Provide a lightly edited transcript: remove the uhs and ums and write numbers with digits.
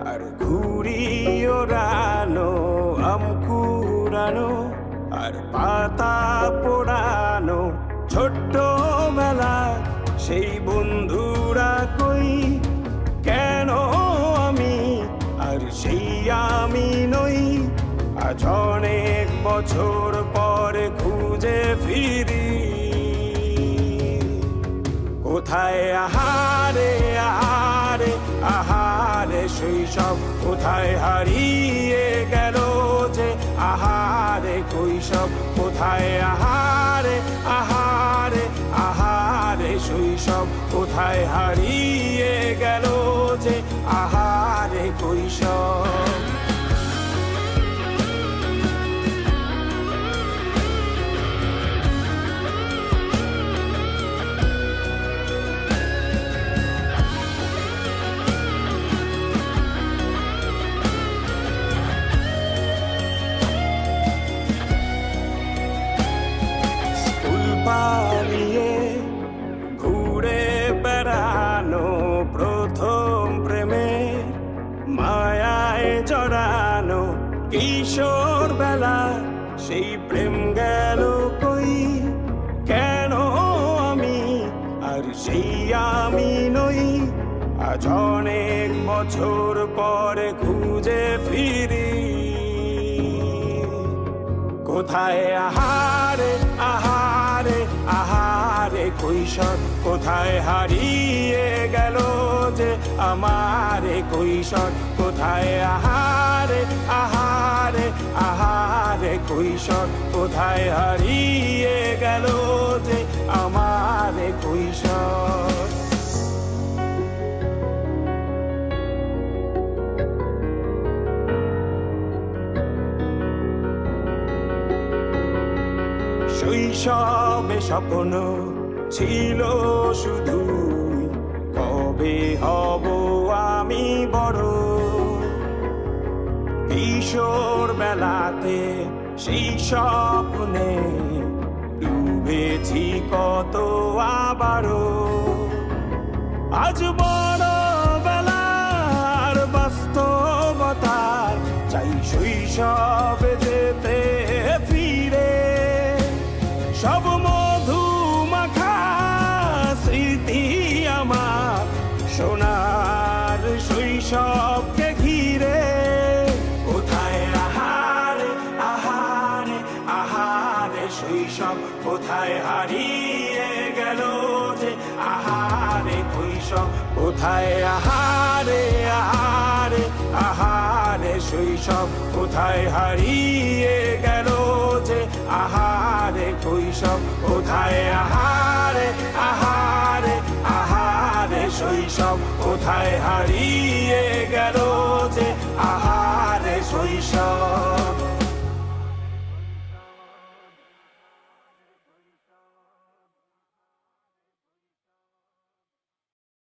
আর ঘুড়ি ওড়ানো, আম কুড়ানো আর পাতা পোড়ানো, ছোট্ট বেলা সেই বন্ধুরা কই, কেন আমি আর সেই আমি নই। আজ অনেক বছর পরে খুঁজে ফিরি, কোথায় আহারে আহারে আহারে শৈশব, কোথায় হারিয়ে গেল যে আহারে কৈশব, কোথায় আহারে আহারে আহারে শৈশব, কোথায় হারিয়ে গেল যে আহারে কৈশব। পালিয়ে ঘুরে বেড়ানো, প্রথম প্রেমে মায়ায় জড়ানো, কিশোর বেলা সেই প্রেম গেল কই, কেন আমি আর সেই আমি নই। আজ অনেক বছর পরে খুঁজে ফিরি, কোথায় আহারে আহারে আহারে কৈশোর, কোথায় হারিয়ে গেল যে আমারে কৈশোর, কোথায় আহারে আহারে আহারে কৈশোর, কোথায় হারিয়ে গেল যে আমারে কৈশোর। শৈশবে স্বপ্ন ছিল শুধু, কবে হব আমি বড়। কিশোর বেলাতে সেই স্বপ্নে ডুবেছি কত আবারও, আজ বড় বেলার বাস্তবতার চাই শৈশবে যেতে ফিরে। সব মধু মাখা স্মৃতি আমার সোনার শৈশবকে ঘিরে, কোথায় আহারে আহারে আহারে শৈশব, কোথায় হারিয়ে গেল যে আহারে কৈশব, কোথায় আহারে আহারে আহারে শৈশব, কোথায় হারিয়ে গেল যে আহারে কৈশব, কোথায় আহারে আহারে আহারে শৈশব, কোথায় হারিয়ে গেল যে আহারে শৈশব।